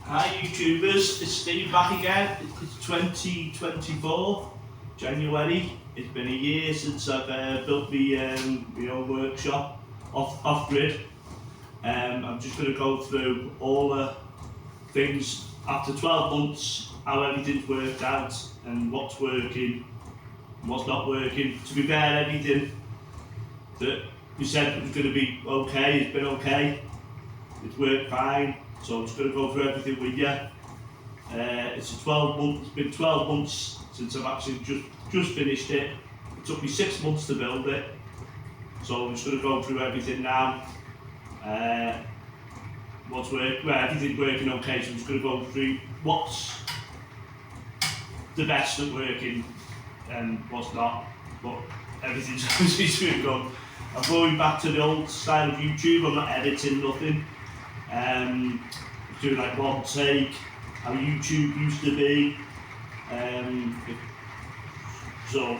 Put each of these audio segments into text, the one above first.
Hi YouTubers, it's Steve back again. It's 2024, January. It's been a year since I've built my own workshop off grid. I'm just going to go through all the things after 12 months, how everything's worked out and what's working and what's not working. To be fair, everything that we said was going to be okay, it's been okay. It's worked fine. So I'm just going to go through everything with you. It's been 12 months since I've actually just finished it. It took me 6 months to build it. So I'm just going to go through everything now. Everything's working okay, so I'm just going to go through what's the best at working and what's not. But everything's obviously good. I'm going back to the old style of YouTube. I'm not editing nothing. Doing like one take, how YouTube used to be. So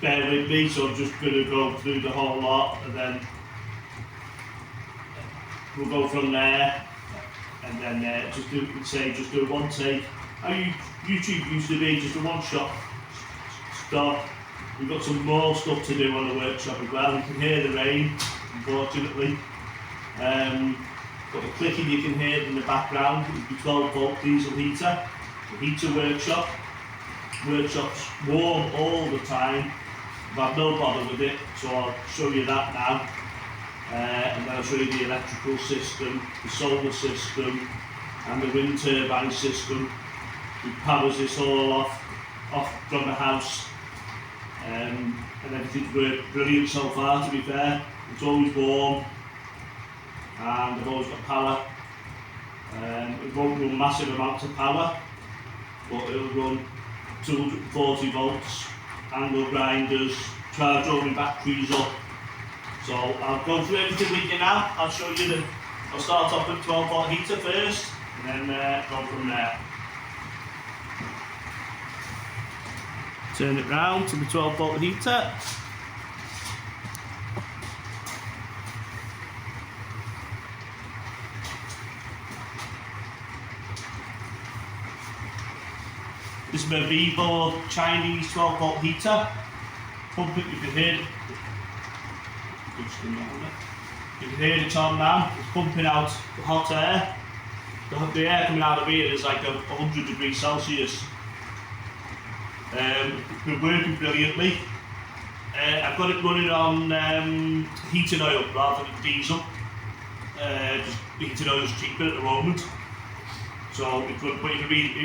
bear with me, so I'm just going to go through the whole lot and then we'll go from there, and then just do one take. How YouTube used to be, just a one shot stop. We've got some more stuff to do on the workshop as well. You can hear the rain, unfortunately. But the clicking you can hear in the background is the 12 volt diesel heater. The heater workshop. Workshop's warm all the time. I've had no bother with it, so I'll show you that now. And then I'll show you the electrical system, the solar system, and the wind turbine system. It powers this all off from the house. And everything's worked brilliant so far, to be fair. It's always warm. And I've always got power. It won't run massive amounts of power, but it'll run 240 volts, angle grinders, charge all my batteries up. So I'll go through everything with you now. I'll show you I'll start off with 12 volt heater first, and then go from there. Turn it round to the 12 volt heater. This is my Vivo Chinese 12 volt heater. Pump it, you can hear it. You can hear it on now. It's pumping out the hot air. The air coming out of here is like 100 degrees Celsius. It's been working brilliantly. I've got it running on heating oil rather than diesel. Just heating oil is cheaper at the moment. So, but you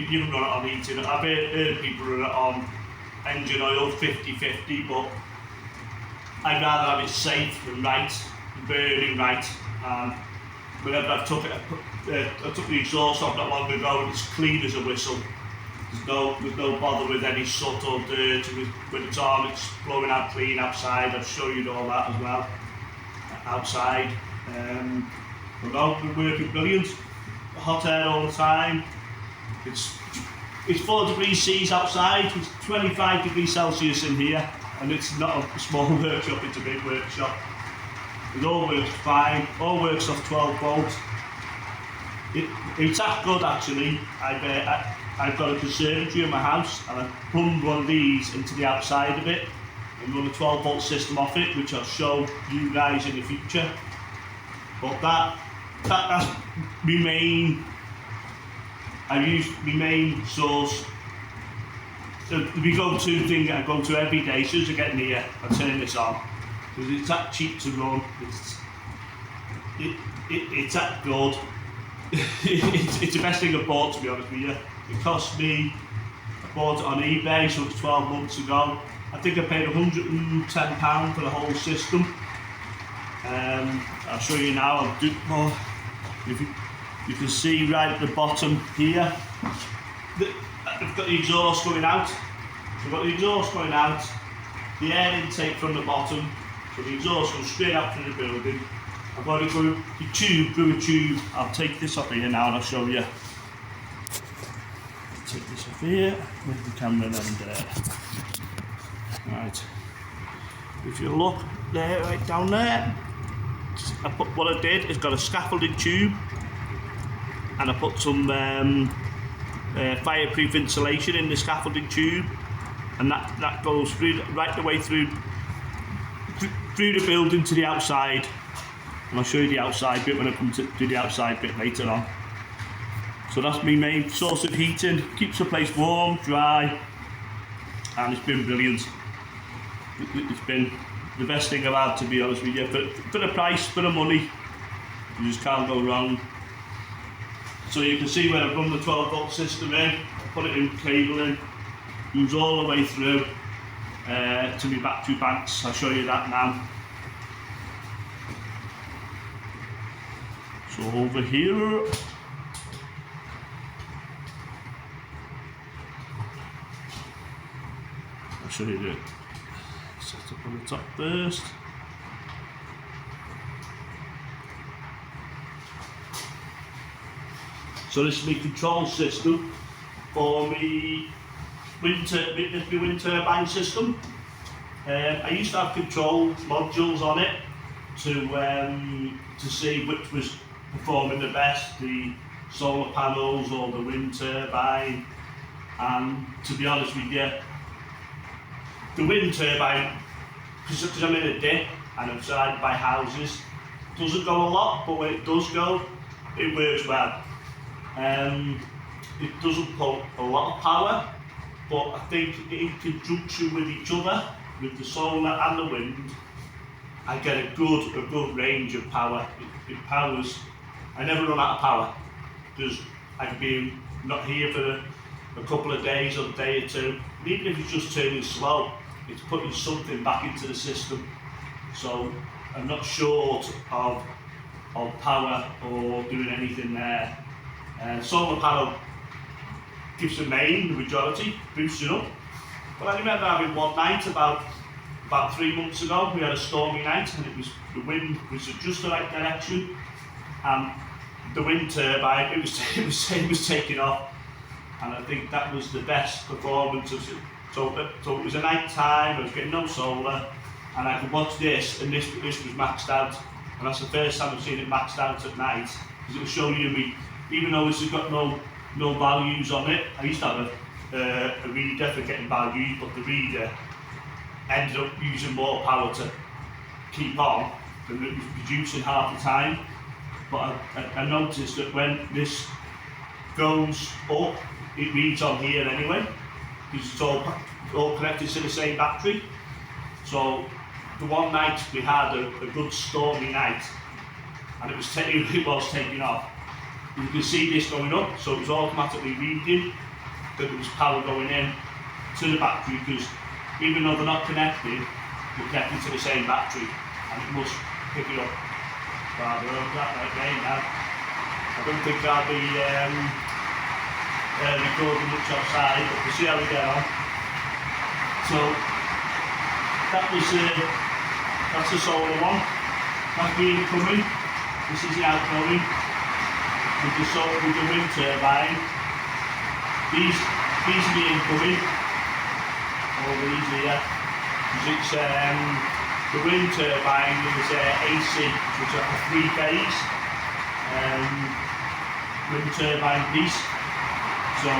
can run it on heating. I've heard people run it on engine oil 50-50, but I'd rather have it safe and right, burning right. And whenever I took the exhaust off not long ago, and it's clean as a whistle. There's no bother with any soot or dirt when it's on. It's blowing out clean outside. I've shown you all that as well outside. But no, it's been working brilliant. Hot air all the time. It's 4 degrees C's outside, it's 25 degrees Celsius in here, and it's not a small workshop, it's a big workshop. It all works fine, all works off 12 volts. It's that good actually. I've got a conservatory in my house, and I've plumbed one of these into the outside of it and run a 12 volt system off it, which I'll show you guys in the future. But that's my main. I use my main source. The go-to thing I go to every day. As soon as I get near, I turn this on because it's that cheap to run. It's that good. It's the best thing I bought, to be honest with you. It cost me. I bought it on eBay, so it's 12 months ago. I think I paid £110 for the whole system. I'll show you now. I'll do more. You can see right at the bottom here, I've got the exhaust going out. So I've got the exhaust going out, the air intake from the bottom, so the exhaust goes straight out through the building. I've got it through a tube. I'll take this off here now and I'll show you. Take this off here, move the camera and there. Right, if you look there, right down there, what I did is got a scaffolding tube and I put some fireproof insulation in the scaffolding tube, and that goes through right the way through the building to the outside. And I'll show you the outside bit when I come to do the outside bit later on. So that's my main source of heating. Keeps the place warm, dry, and it's been brilliant. It's been the best thing I've had, to be honest with you. For the price, for the money, you just can't go wrong. So you can see where I've run the 12-volt system in, put it in cabling, moves all the way through to my battery banks. I'll show you that now. So over here, I'll show you the setup on the top first. So this is my control system for my wind turbine system. I used to have control modules on it to see which was performing the best, the solar panels or the wind turbine. And to be honest with you, the wind turbine, because I'm in a dip and I'm surrounded by houses, doesn't go a lot, but when it does go, it works well. It doesn't pull a lot of power, but I think in conjunction with each other, with the solar and the wind, I get a good range of power. It powers. I never run out of power, because I can be not here for a couple of days or a day or two. And even if it's just turning slow, it's putting something back into the system. So I'm not short of power or doing anything there. Solar panel gives the majority, boosts it up. But I remember having one night about 3 months ago. We had a stormy night, and the wind was just the right direction, and the wind turbine it was taking off, and I think that was the best performance of it. So it was a night time. I was getting no solar, and I could watch this, and this was maxed out, and that's the first time I've seen it maxed out at night, because it was showing me. Even though this has got no values on it, I used to have a reader for getting values, but the reader ended up using more power to keep on than it was producing half the time. But I noticed that when this goes up, it reads on here anyway, because it's all connected to the same battery. So the one night we had a good stormy night, and it was taking off. You can see this going up, so it was automatically reading that there was power going in to the battery, because even though they're not connected, they're connected to the same battery, and it must pick it up. Rather that right there now. I don't think I'll be recording much outside, but we'll see how we get on. So that's the solar one. That's the incoming. This is the outgoing. With the wind turbine, these are the incoming, all these here. It's the wind turbine is AC, which is a 3-phase wind turbine piece. So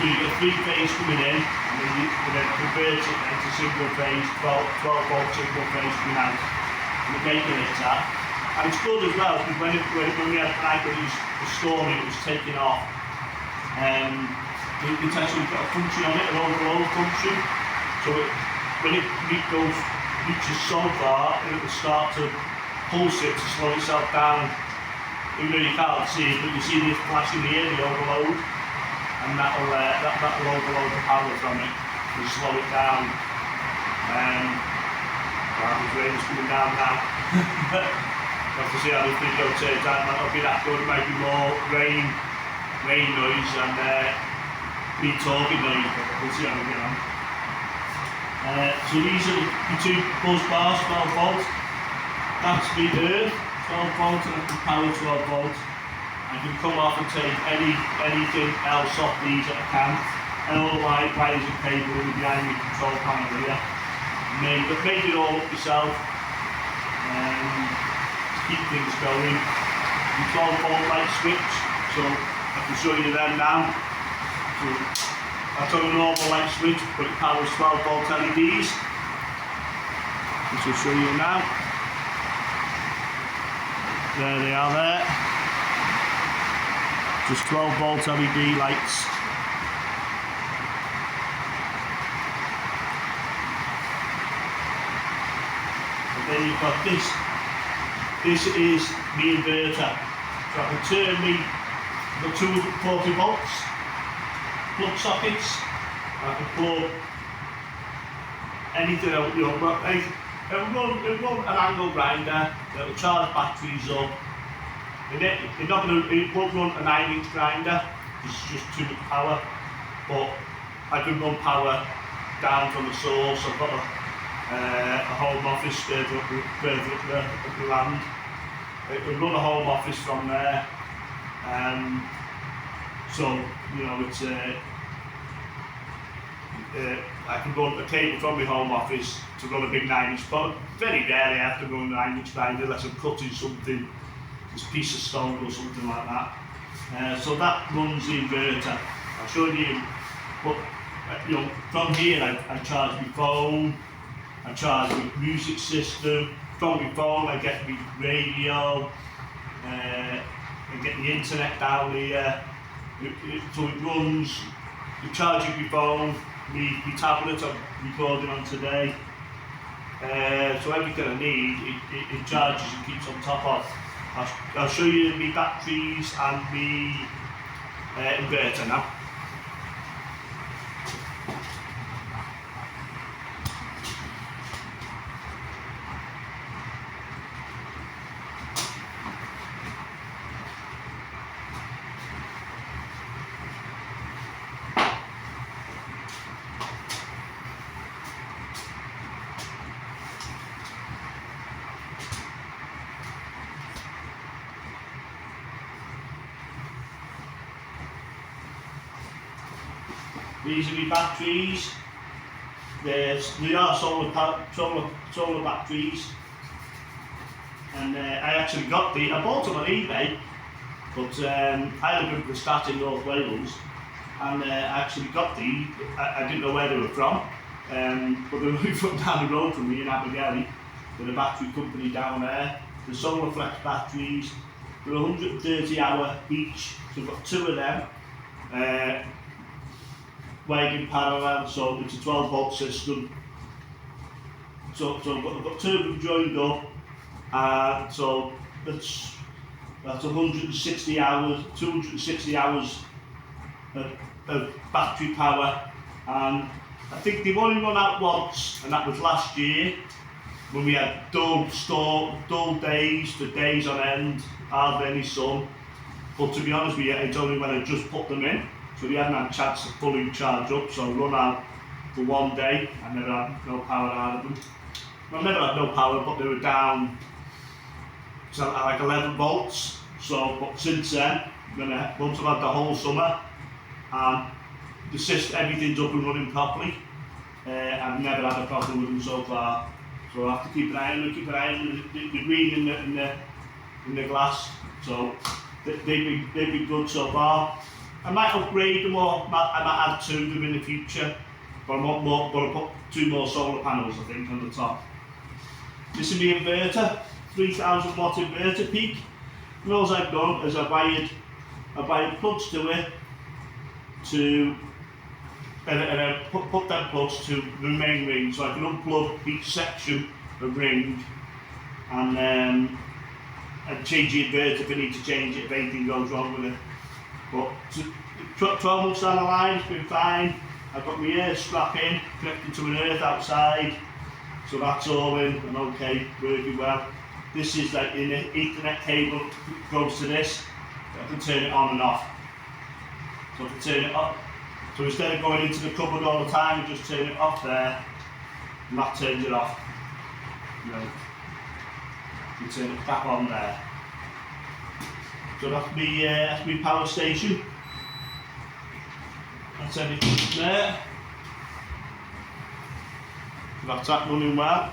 you get 3-phase coming in, and then you convert it into single phase, 12-volt single phase coming out, and the regulates that. And it's good as well, because when we had a night when it was stormy, it was taking off. It's actually got a function on it, an overload function. So when it reaches so far, it will start to pulse it to slow itself down. Even though you can't see it, but you see this flashing here, the overload, and that'll overload the power from it and slow it down. The rain's coming down now. We'll have to see how this video turns out. It might not be that good. It might be more rain noise and me talking noise, but we'll see how we get on. So these are the two buzz bars, 12 volt. That's the earth, 12 volt, and I can power 12 volt. I can come off and take anything else off these that I can, and all the wires and cable behind the control panel here. Made it all up yourself. Keep things going. the 12-volt light switch, so I can show you them now. So that's on a normal light switch, but it powers 12-volt LEDs, which I'll show you now. There they are there. Just 12-volt LED lights. And then you've got this. This is the inverter. So I can turn the 240 volts plug sockets. I can plug anything else, you know, it'll run an angle grinder, it'll charge batteries up. It won't run a 9-inch grinder, it's just too much power, but I can run power down from the source. I've got a home office further up the land. It can run a home office from there. So, you know, it's I can run a cable from my home office to run a big 9-inch, but very rarely I have to run a 9-inch grinder unless I'm cutting something, this piece of stone or something like that. So that runs the inverter. I'll show you, but you know, from here I charge my phone, I charge my music system. From my phone I get my radio, I get the internet down here. So it runs, the charging my phone, my tablet I'm recording on today. So everything I need, it charges and keeps on top of. I'll show you my batteries and my inverter now. These are my batteries. They are solar batteries, and I actually got these. I bought them on eBay, but I live in Prestat in North Wales, and I actually got these. I didn't know where they were from, but they were from down the road from me in Abergele, with a battery company down there. The Solar Flex batteries, they're 130 hour each, so I've got 2 of them. Wired in parallel, so it's a 12-volt system. So I've got 2 of them joined up, and so that's 160 hours, 260 hours of battery power. And I think they've only run out once, and that was last year when we had dull days for days on end, hardly any sun. But to be honest with you, it's only when I just put them in. So we hadn't had a chance to fully charge up, so I run out for one day. I never had no power out of them. Well, I never had no power, but they were down to like 11 volts. So, but since then, once I've had the whole summer, and the system, everything's up and running properly. I've never had a problem with them so far. So I have to keep an eye on them, the green in the glass. So they've been good so far. I might upgrade them, or I might add 2 of them in the future, but I'll put 2 more solar panels, I think, on the top. This is my inverter, 3000 watt inverter peak. And all I've done is I've wired plugs to it, and I put them plugs to the main ring, so I can unplug each section of ring, and change the inverter if I need to change it, if anything goes wrong with it. But 12 months down the line, it's been fine. I've got my ear strap in, connected to an earth outside, so that's all in and okay, working well. This is like in the Ethernet cable, goes to this. I can turn it on and off. So I can turn it off. So instead of going into the cupboard all the time, I just turn it off there, and that turns it off. You know, you turn it back on there. So that's my power station. That's everything there. That's that running well.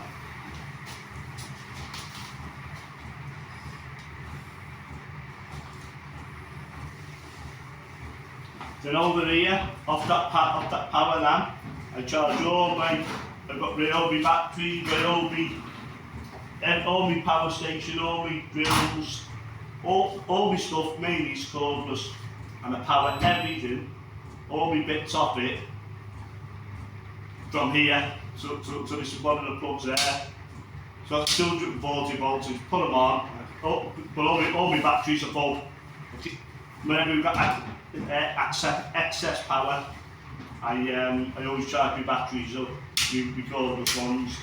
Then over here, off that power lamp, I charge all my, I've got Ryobi batteries, all my power station, all my drills, all my stuff mainly is cordless, and I power everything, all my bits off it, from here, so this is one of the plugs there. So that's 240 voltage, put them on, but all my batteries are full. Whenever we've got excess power, I always charge my batteries up, my cordless ones,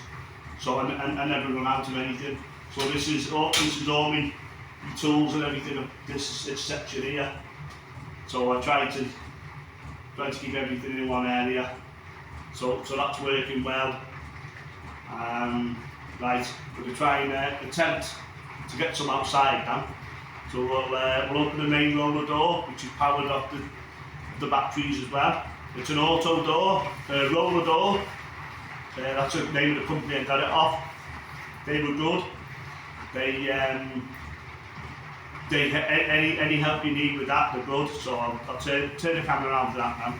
so I never run out of anything. So this is all my tools and everything, this section here. So I try to keep everything in one area. So that's working well. Right, we're going to try and attempt to get some outside now. So we'll open the main roller door, which is powered off the batteries as well. It's an auto door, roller door. That's the name of the company I got it off. They were good. Any help you need with that, they're good. So I'll turn the camera around for that now.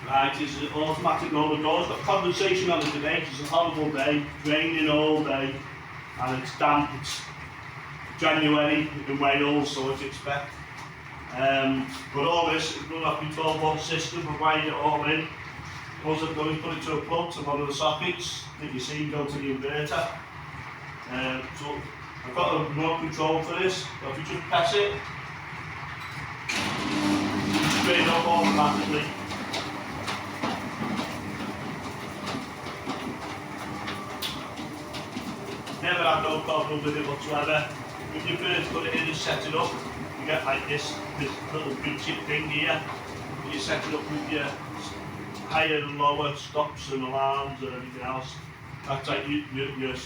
Right, it's an automatic roller door. It's got condensation on it today. It's a horrible day, raining all day, and it's damp. It's January in Wales, so what to expect. But all this is run off my 12-volt system. I've wired it all in. All I've done is put it to a plug to one of the sockets that you see go to the inverter. So I've got a remote control for this. So if you just press it, it's straight up automatically. Never had no problem with it whatsoever. When you first put it in and set it up, you get like this little big chip thing here. You set it up with your higher and lower stops and alarms and everything else. That's like your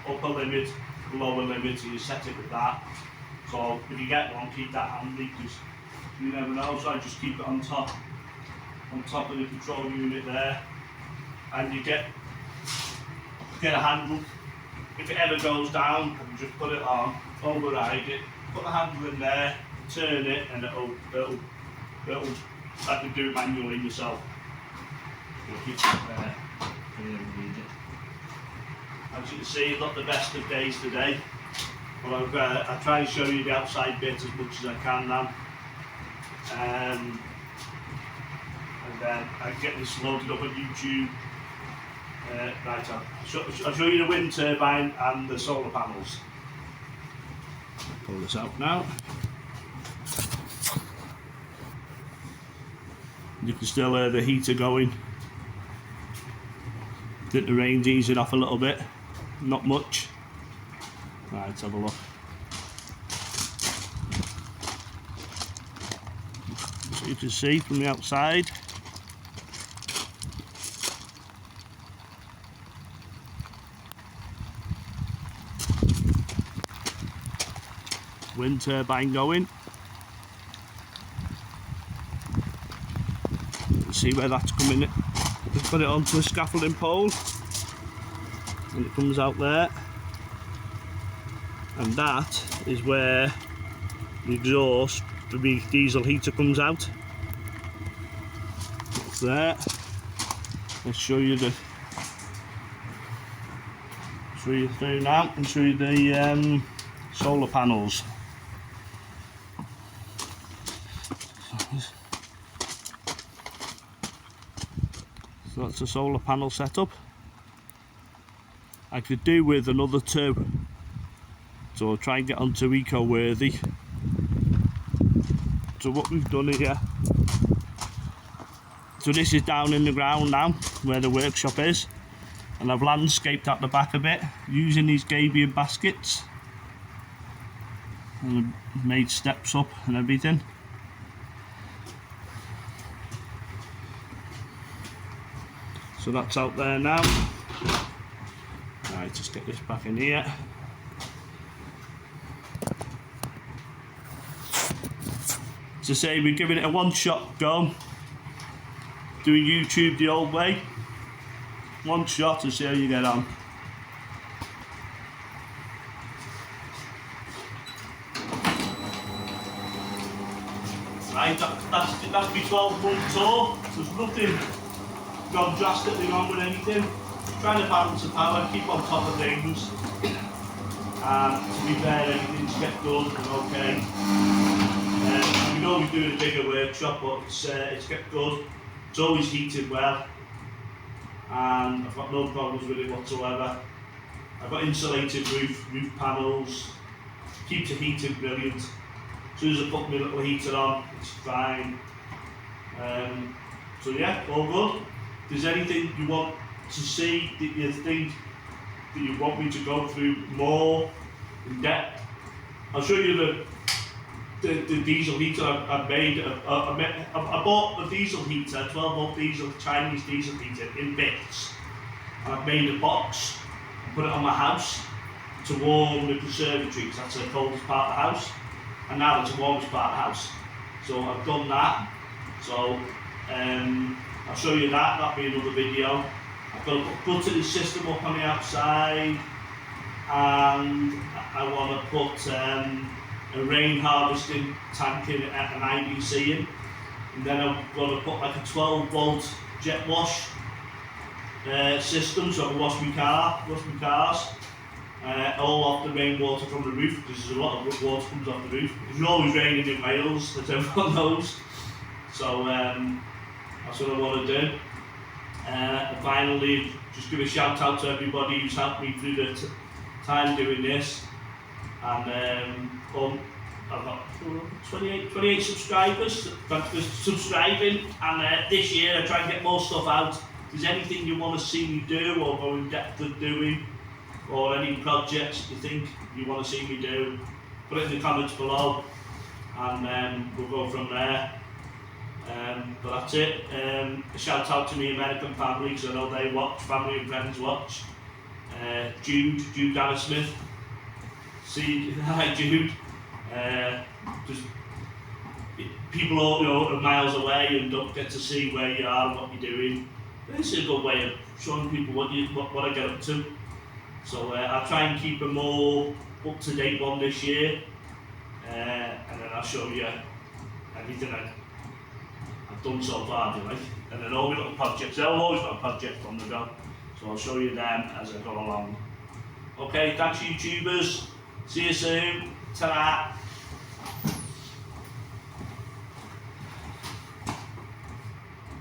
upper limit, lower limit, so you set it with that. So if you get one, keep that handy, because you never know. So I just keep it on top of the control unit there, and you get a handle. If it ever goes down, you can just put it on, override it, put the handle in there, turn it, and it'll I can do it manually yourself. You'll keep it there if you ever need it. As you can see, not the best of days today, but I try and show you the outside bit as much as I can now. And then I get this loaded up on YouTube. Right, I'll show you the wind turbine and the solar panels. Pull this out now. You can still hear the heater going. I think the rain's easing off a little bit, not much. Right, let's have a look. So you can see from the outside. Wind turbine going. See where that's coming. We've got it onto a scaffolding pole, and it comes out there, and that is where the exhaust for the diesel heater comes out. It's there. Let's show you through now and show you the solar panels. So that's a solar panel setup. I could do with another two, so I'll try and get onto eco-worthy. So what we've done here, so this is down in the ground now where the workshop is, and I've landscaped at the back a bit using these gabion baskets, and I've made steps up and everything. So that's out there now. Right, just get this back in here. As I say, we're giving it a one-shot go. Doing YouTube the old way. One shot and see how you get on. Right, that's my 12-month tour. There's nothing gone drastically wrong with anything. Trying to balance the power, keep on top of things. And to be fair, everything's kept good and okay. We know we're doing a bigger workshop, but it's kept good. It's always heated well, and I've got no problems with it whatsoever. I've got insulated roof panels, keeps the heating brilliant. As soon as I put my little heater on, it's fine. So yeah, all good. If there's anything you want to see that you think that you want me to go through more in depth, I'll show you the diesel heater I've made. I bought a diesel heater, 12-volt diesel, Chinese diesel heater in bits. And I've made a box and put it on my house to warm the conservatory, because that's the coldest part of the house. And now it's the warmest part of the house. So I've done that. So I'll show you that, that'll be another video. I've got to put buttering system up on the outside, and I want to put a rain harvesting tank in at an IBC in, and then I'm going to put like a 12-volt jet wash system, so I can wash my cars, all off the rainwater from the roof, because there's a lot of water comes off the roof. It's always raining in Wales, as everyone knows, so that's what I want to do. And finally, just give a shout out to everybody who's helped me through the time doing this. And I've got 28 subscribers. Thanks for subscribing. And this year I try and get more stuff out. If there's anything you want to see me do or go in depth of doing, or any projects you think you want to see me do, put it in the comments below, and we'll go from there. But that's it. A shout out to my American family, because I know they watch, family and friends watch. Jude Dallas Smith. Hi Jude. Just people all are miles away and don't get to see where you are and what you're doing. This is a good way of showing people what I get up to. So I'll try and keep a more up-to-date one this year, and then I'll show you everything I've done so far, do you like? And then all my little projects, I've always got a project on the go, so I'll show you them as I go along. Okay, thanks YouTubers, see you soon, ta-ra.